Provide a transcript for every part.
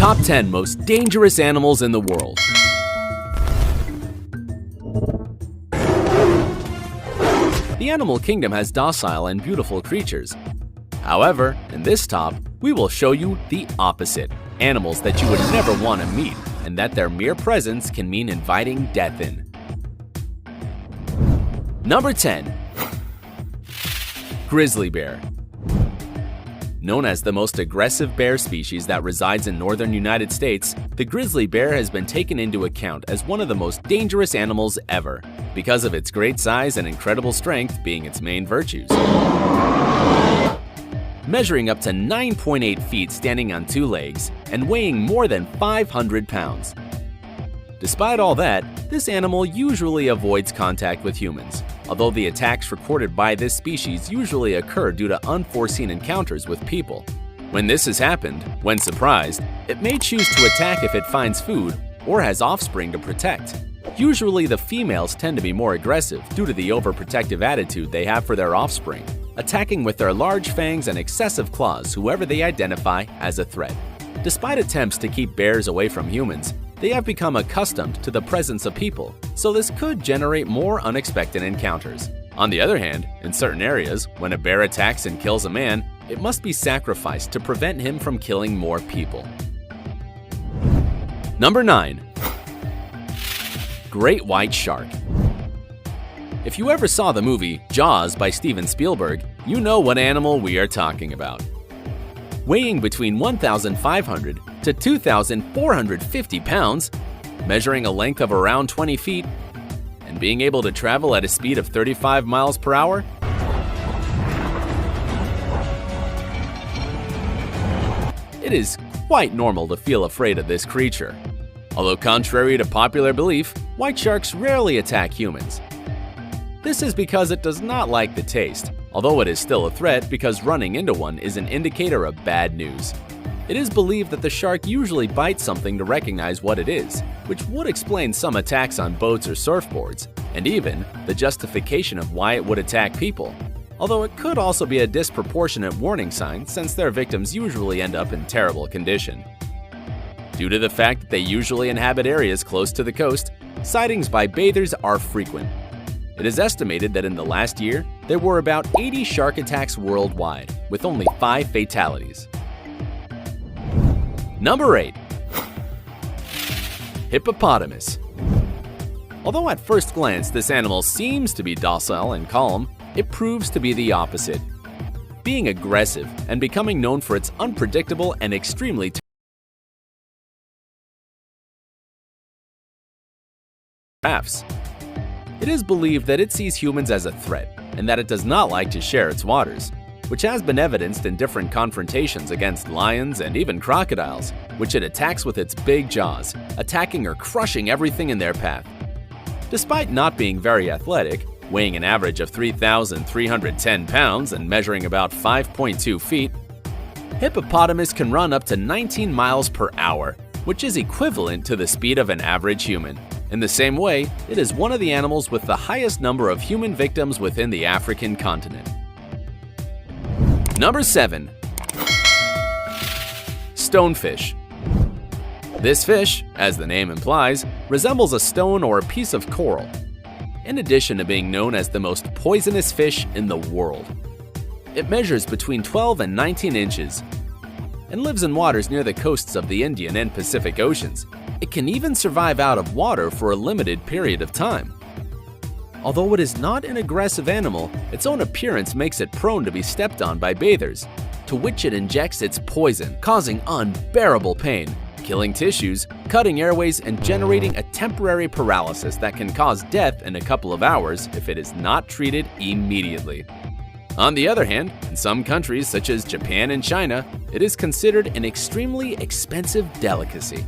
Top 10 most dangerous animals in the world. The animal kingdom has docile and beautiful creatures. However, in this top, we will show you the opposite, animals that you would never want to meet and that their mere presence can mean inviting death in. Number 10. Grizzly bear. Known as the most aggressive bear species that resides in northern United States, the grizzly bear has been taken into account as one of the most dangerous animals ever, because of its great size and incredible strength being its main virtues. Measuring up to 9.8 feet standing on two legs and weighing more than 500 pounds. Despite all that, this animal usually avoids contact with humans, although the attacks recorded by this species usually occur due to unforeseen encounters with people. When this has happened, when surprised, it may choose to attack if it finds food or has offspring to protect. Usually the females tend to be more aggressive due to the overprotective attitude they have for their offspring, attacking with their large fangs and excessive claws whoever they identify as a threat. Despite attempts to keep bears away from humans, they have become accustomed to the presence of people, so this could generate more unexpected encounters. On the other hand, in certain areas, when a bear attacks and kills a man, it must be sacrificed to prevent him from killing more people. Number 9. Great white shark. If you ever saw the movie Jaws by Steven Spielberg, you know what animal we are talking about. Weighing between 1,500 to 2,450 pounds, measuring a length of around 20 feet, and being able to travel at a speed of 35 miles per hour? It is quite normal to feel afraid of this creature. Although contrary to popular belief, white sharks rarely attack humans. This is because it does not like the taste, although it is still a threat because running into one is an indicator of bad news. It is believed that the shark usually bites something to recognize what it is, which would explain some attacks on boats or surfboards, and even the justification of why it would attack people. Although it could also be a disproportionate warning sign since their victims usually end up in terrible condition. Due to the fact that they usually inhabit areas close to the coast, sightings by bathers are frequent. It is estimated that in the last year, there were about 80 shark attacks worldwide, with only 5 fatalities. Number 8. Hippopotamus. Although at first glance this animal seems to be docile and calm, it proves to be the opposite. Being aggressive and becoming known for its unpredictable and extremely giraffes. It is believed that it sees humans as a threat and that it does not like to share its waters, which has been evidenced in different confrontations against lions and even crocodiles, which it attacks with its big jaws, attacking or crushing everything in their path. Despite not being very athletic, weighing an average of 3,310 pounds and measuring about 5.2 feet, hippopotamus can run up to 19 miles per hour, which is equivalent to the speed of an average human. In the same way, it is one of the animals with the highest number of human victims within the African continent. Number 7. Stonefish. This fish, as the name implies, resembles a stone or a piece of coral, in addition to being known as the most poisonous fish in the world. It measures between 12 and 19 inches and lives in waters near the coasts of the Indian and Pacific Oceans. It can even survive out of water for a limited period of time. Although it is not an aggressive animal, its own appearance makes it prone to be stepped on by bathers, to which it injects its poison, causing unbearable pain, killing tissues, cutting airways, and generating a temporary paralysis that can cause death in a couple of hours if it is not treated immediately. On the other hand, in some countries such as Japan and China, it is considered an extremely expensive delicacy.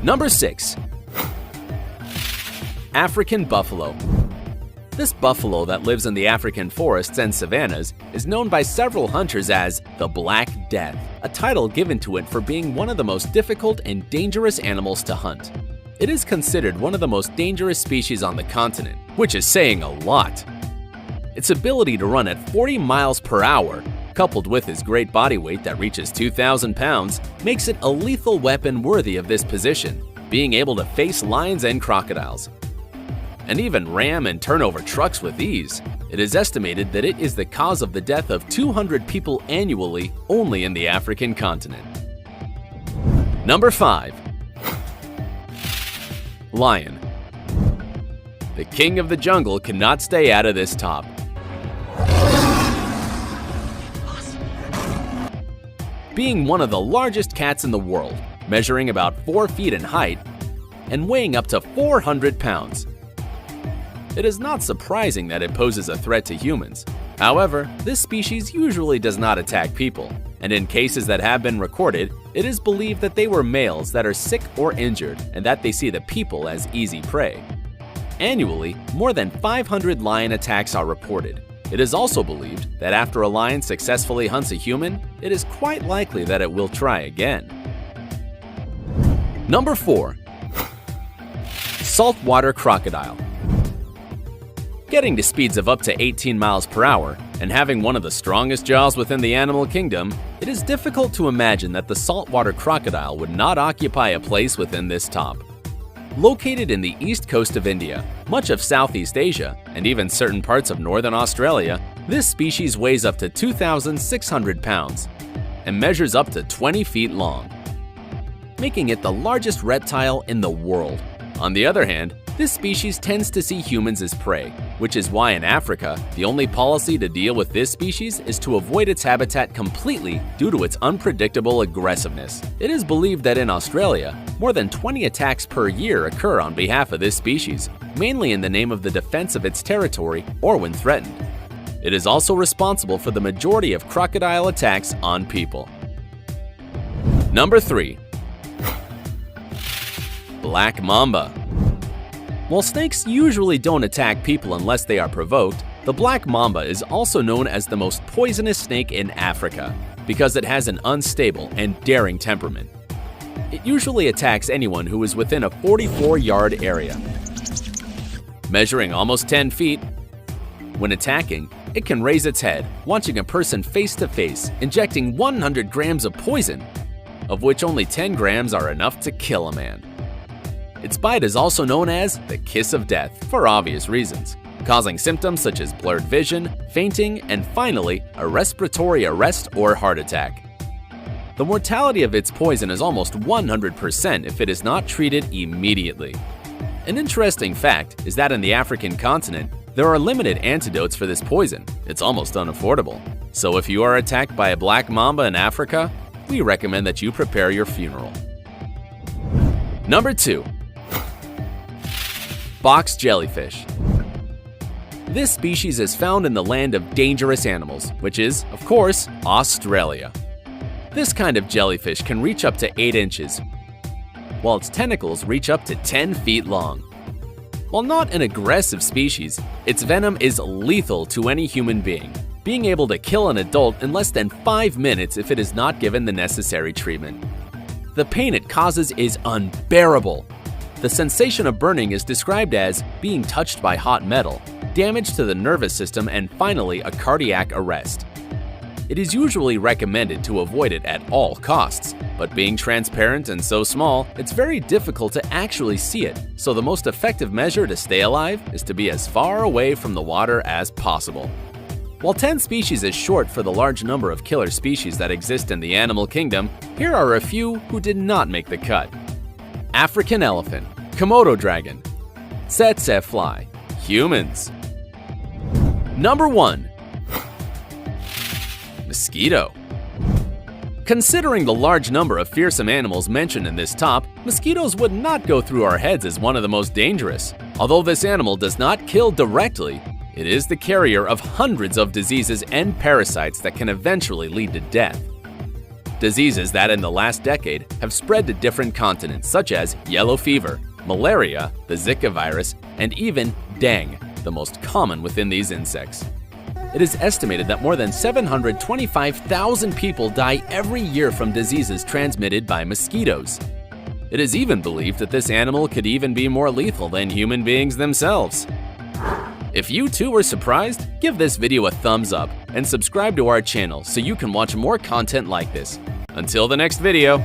Number 6. African buffalo. This buffalo that lives in the African forests and savannas is known by several hunters as the Black Death, a title given to it for being one of the most difficult and dangerous animals to hunt. It is considered one of the most dangerous species on the continent, which is saying a lot. Its ability to run at 40 miles per hour coupled with his great body weight that reaches 2,000 pounds, makes it a lethal weapon worthy of this position, being able to face lions and crocodiles, and even ram and turn over trucks with ease. It is estimated that it is the cause of the death of 200 people annually only in the African continent. Number 5. Lion. The king of the jungle cannot stay out of this top. Being one of the largest cats in the world, measuring about 4 feet in height and weighing up to 400 pounds. It is not surprising that it poses a threat to humans. However, this species usually does not attack people, and in cases that have been recorded, it is believed that they were males that are sick or injured and that they see the people as easy prey. Annually, more than 500 lion attacks are reported. It is also believed that after a lion successfully hunts a human, it is quite likely that it will try again. Number 4. Saltwater crocodile. Getting to speeds of up to 18 miles per hour and having one of the strongest jaws within the animal kingdom, it is difficult to imagine that the saltwater crocodile would not occupy a place within this top. Located in the east coast of India, much of Southeast Asia, and even certain parts of northern Australia, this species weighs up to 2,600 pounds and measures up to 20 feet long, making it the largest reptile in the world. On the other hand, this species tends to see humans as prey, which is why in Africa, the only policy to deal with this species is to avoid its habitat completely due to its unpredictable aggressiveness. It is believed that in Australia, more than 20 attacks per year occur on behalf of this species, mainly in the name of the defense of its territory or when threatened. It is also responsible for the majority of crocodile attacks on people. Number 3. Black mamba. While snakes usually don't attack people unless they are provoked, the black mamba is also known as the most poisonous snake in Africa because it has an unstable and daring temperament. It usually attacks anyone who is within a 44-yard area. Measuring almost 10 feet, when attacking, it can raise its head, launching a person face to face, injecting 100 grams of poison, of which only 10 grams are enough to kill a man. Its bite is also known as the kiss of death for obvious reasons, causing symptoms such as blurred vision, fainting, and finally, a respiratory arrest or heart attack. The mortality of its poison is almost 100% if it is not treated immediately. An interesting fact is that in the African continent, there are limited antidotes for this poison. It's almost unaffordable. So if you are attacked by a black mamba in Africa, we recommend that you prepare your funeral. Number 2. Box jellyfish. This species is found in the land of dangerous animals, which is, of course, Australia. This kind of jellyfish can reach up to 8 inches, while its tentacles reach up to 10 feet long. While not an aggressive species, its venom is lethal to any human being able to kill an adult in less than 5 minutes if it is not given the necessary treatment. The pain it causes is unbearable. The sensation of burning is described as being touched by hot metal, damage to the nervous system, and finally a cardiac arrest. It is usually recommended to avoid it at all costs, but being transparent and so small, it's very difficult to actually see it, so the most effective measure to stay alive is to be as far away from the water as possible. While 10 species is short for the large number of killer species that exist in the animal kingdom, here are a few who did not make the cut. African elephant, Komodo dragon, tsetse fly, humans. Number 1. Mosquito. Considering the large number of fearsome animals mentioned in this top, mosquitoes would not go through our heads as one of the most dangerous. Although this animal does not kill directly, it is the carrier of hundreds of diseases and parasites that can eventually lead to death. Diseases that in the last decade have spread to different continents such as yellow fever, malaria, the Zika virus, and even dengue, the most common within these insects. It is estimated that more than 725,000 people die every year from diseases transmitted by mosquitoes. It is even believed that this animal could even be more lethal than human beings themselves. If you too were surprised, give this video a thumbs up and subscribe to our channel so you can watch more content like this. Until the next video.